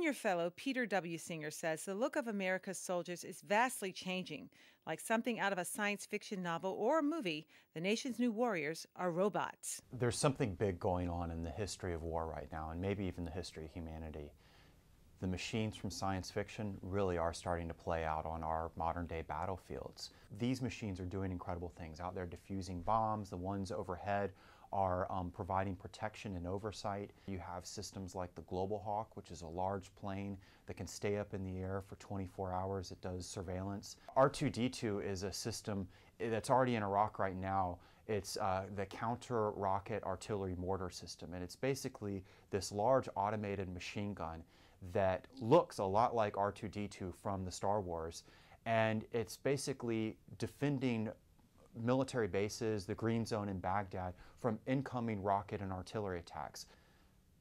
Senior Fellow Peter W. Singer says the look of America's soldiers is vastly changing. Like something out of a science fiction novel or a movie, the nation's new warriors are robots. There's something big going on in the history of war right now, and maybe even the history of humanity. The machines from science fiction really are starting to play out on our modern-day battlefields. These machines are doing incredible things out there, diffusing bombs. The ones overhead are providing protection and oversight. You have systems like the Global Hawk, which is a large plane that can stay up in the air for 24 hours. It does surveillance. R2-D2 is a system that's already in Iraq right now. It's the counter rocket artillery mortar system, and it's basically this large automated machine gun that looks a lot like R2-D2 from the Star Wars, and it's basically defending military bases, the Green Zone in Baghdad, from incoming rocket and artillery attacks.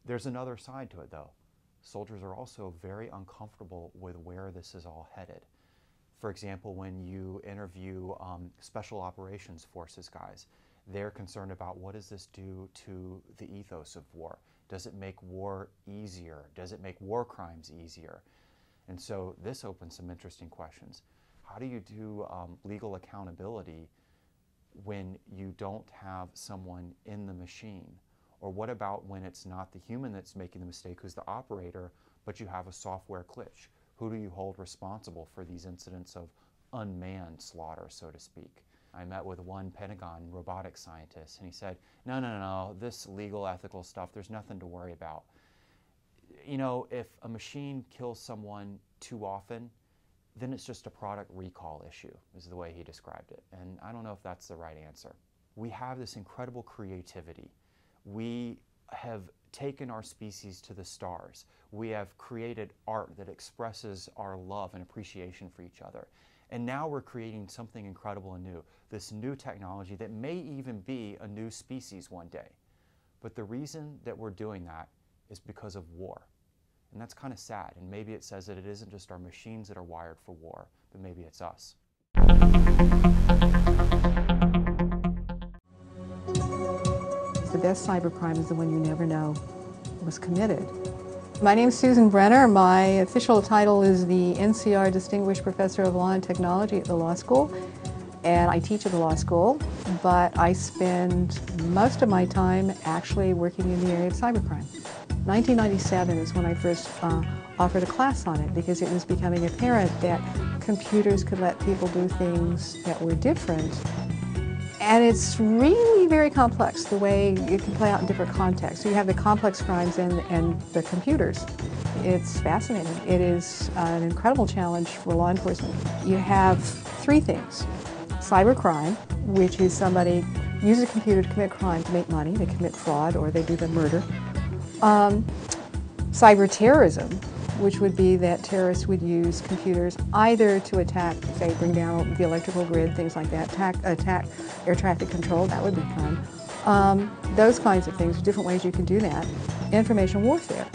There's another side to it though. Soldiers are also very uncomfortable with where this is all headed. For example, when you interview Special Operations Forces guys, they're concerned about what does this do to the ethos of war? Does it make war easier? Does it make war crimes easier? And so this opens some interesting questions. How do you do legal accountability when you don't have someone in the machine? Or what about when it's not the human that's making the mistake, who's the operator, but you have a software glitch? Who do you hold responsible for these incidents of unmanned slaughter, so to speak? I met with one Pentagon robotics scientist, and he said, no, this legal, ethical stuff, there's nothing to worry about. You know, if a machine kills someone too often, then it's just a product recall issue, is the way he described it. And I don't know if that's the right answer. We have this incredible creativity. We have taken our species to the stars. We have created art that expresses our love and appreciation for each other. And now we're creating something incredible and new, this new technology that may even be a new species one day. But the reason that we're doing that is because of war. And that's kind of sad, and maybe it says that it isn't just our machines that are wired for war, but maybe it's us. The best cybercrime is the one you never know was committed. My name is Susanbrenner. My official title is the NCR Distinguished Professor of Law and Technology at the law school, and I teach at the law school, but I spend most of my time actually working in the area of cybercrime. 1997 is when I first offered a class on it, because it was becoming apparent that computers could let people do things that were different. And it's really very complex, the way it can play out in different contexts. So you have the complex crimes and the computers. It's fascinating. It is an incredible challenge for law enforcement. You have three things. Cybercrime, which is somebody uses a computer to commit crime to make money, they commit fraud, or they do the murder. Cyber terrorism, which would be that terrorists would use computers either to attack, say, bring down the electrical grid, things like that, attack air traffic control, that would be fun. Those kinds of things, different ways you can do that. Information warfare.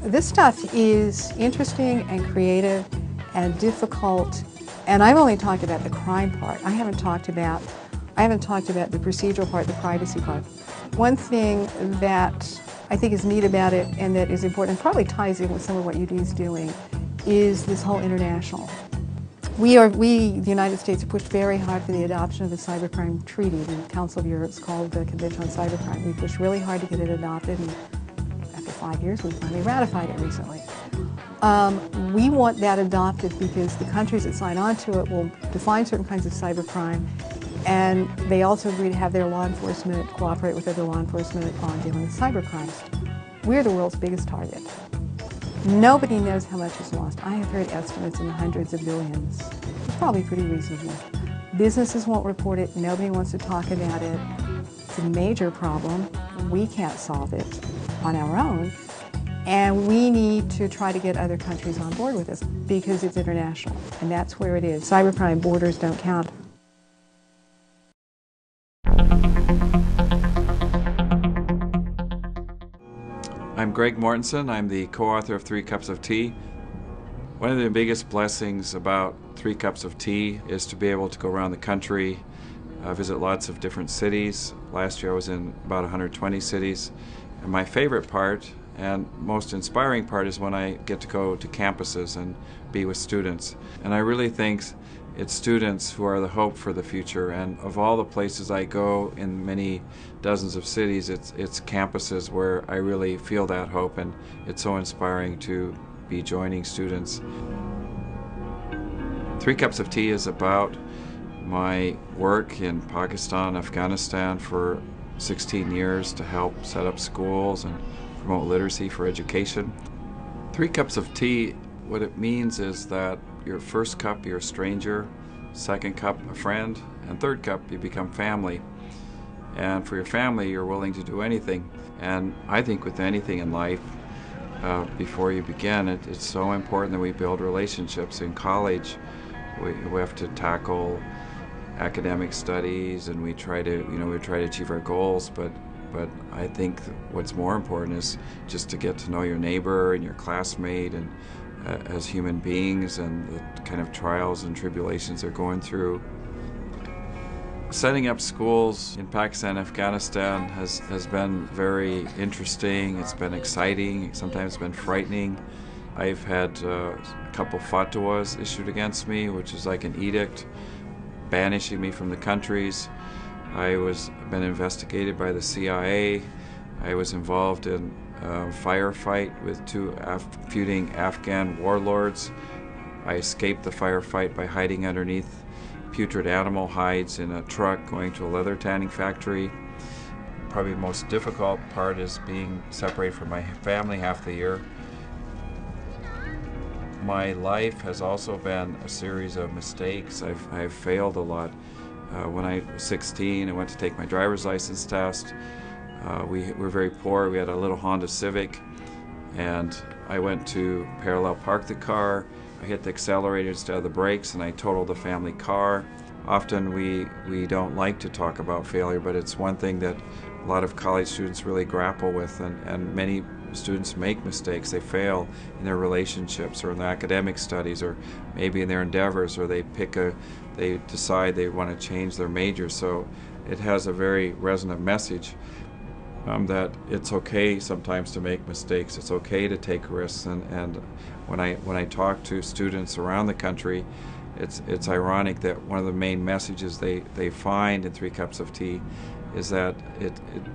This stuff is interesting and creative and difficult, and I've only talked about the crime part. I haven't talked about the procedural part, the privacy part. One thing that I think is neat about it, and that is important, and probably ties in with some of what UD is doing, is this whole international. We, the United States, have pushed very hard for the adoption of the Cybercrime Treaty. The Council of Europe is called the Convention on Cybercrime. We pushed really hard to get it adopted, and after 5 years, we finally ratified it recently. We want that adopted because the countries that sign on to it will define certain kinds of cybercrime, and they also agree to have their law enforcement cooperate with other law enforcement on dealing with cybercrimes. We're the world's biggest target. Nobody knows how much is lost. I have heard estimates in the hundreds of billions. It's probably pretty reasonable. Businesses won't report it. Nobody wants to talk about it. It's a major problem. We can't solve it on our own. And we need to try to get other countries on board with this because it's international. And that's where it is. Cybercrime borders don't count. I'm Greg Mortenson. I'm the co-author of 3 Cups of Tea. One of the biggest blessings about 3 Cups of Tea is to be able to go around the country, visit lots of different cities. Last year I was in about 120 cities. And my favorite part And most inspiring part is when I get to go to campuses and be with students. And I really think it's students who are the hope for the future. And of all the places I go in many dozens of cities, it's campuses where I really feel that hope, and it's so inspiring to be joining students. 3 Cups of Tea is about my work in Pakistan, Afghanistan for 16 years to help set up schools and promote literacy for education. 3 cups of tea, what it means is that your first cup, you're a stranger, second cup, a friend, and third cup, you become family. And for your family, you're willing to do anything. And I think with anything in life, before you begin, it's so important that we build relationships. In college, we have to tackle academic studies, and we try to achieve our goals, but I think what's more important is just to get to know your neighbor and your classmate, and as human beings, and the kind of trials and tribulations they're going through. Setting up schools in Pakistan, Afghanistan has been very interesting. It's been exciting, sometimes it's been frightening. I've had a couple fatwas issued against me, which is like an edict banishing me from the countries. I was been investigated by the CIA. I was involved in a firefight with 2 feuding Afghan warlords. I escaped the firefight by hiding underneath putrid animal hides in a truck going to a leather tanning factory. Probably the most difficult part is being separated from my family half the year. My life has also been a series of mistakes. I've failed a lot. When I was 16, I went to take my driver's license test. We were very poor. We had a little Honda Civic, and I went to parallel park the car. I hit the accelerator instead of the brakes, and I totaled the family car. Often we don't like to talk about failure, but it's one thing that a lot of college students really grapple with, and many students make mistakes. They fail in their relationships or in their academic studies, or maybe in their endeavors, or they decide they want to change their major. So it has a very resonant message that it's okay sometimes to make mistakes. It's okay to take risks. And when I talk to students around the country, it's ironic that one of the main messages they find in 3 Cups of Tea is that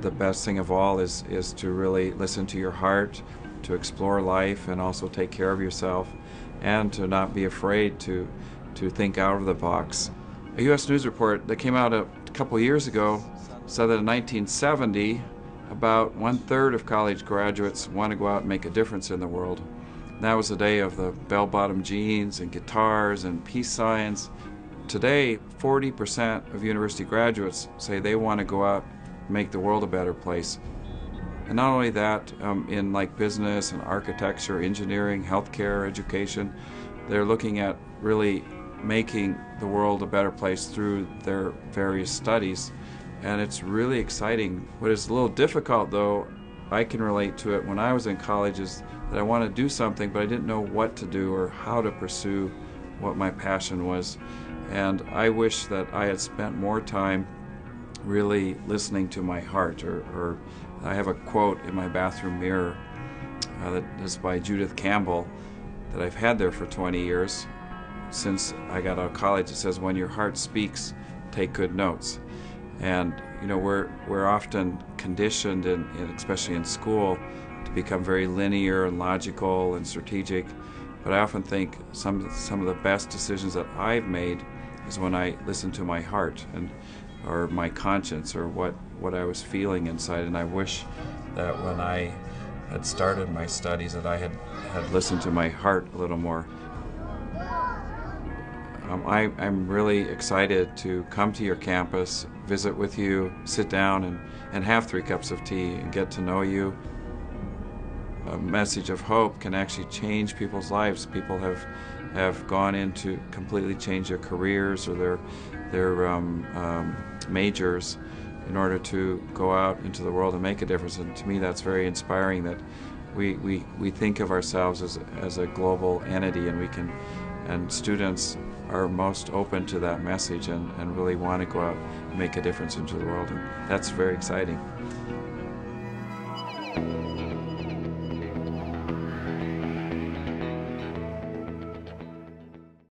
the best thing of all is to really listen to your heart, to explore life, and also take care of yourself, and to not be afraid to think out of the box. A U.S. News report that came out a couple years ago said that in 1970, about 1/3 of college graduates want to go out and make a difference in the world. And that was the day of the bell-bottom jeans and guitars and peace signs. Today, 40% of university graduates say they want to go out and make the world a better place. And not only that, in like business and architecture, engineering, healthcare, education, they're looking at really making the world a better place through their various studies. And it's really exciting. What is a little difficult, though, I can relate to it when I was in college, is that I want to do something, but I didn't know what to do or how to pursue what my passion was. And I wish that I had spent more time really listening to my heart. Or I have a quote in my bathroom mirror that is by Judith Campbell that I've had there for 20 years. Since I got out of college, it says, "When your heart speaks, take good notes." And you know, we're often conditioned, especially in school, to become very linear and logical and strategic. But I often think some of the best decisions that I've made is when I listen to my heart or my conscience, or what I was feeling inside. And I wish that when I had started my studies that I had listened to my heart a little more. I'm really excited to come to your campus, visit with you, sit down and have 3 cups of tea and get to know you. A message of hope can actually change people's lives. People have gone in to completely change their careers or their majors in order to go out into the world and make a difference. And to me, that's very inspiring, that we think of ourselves as a global entity, and students are most open to that message and really want to go out and make a difference into the world. And that's very exciting.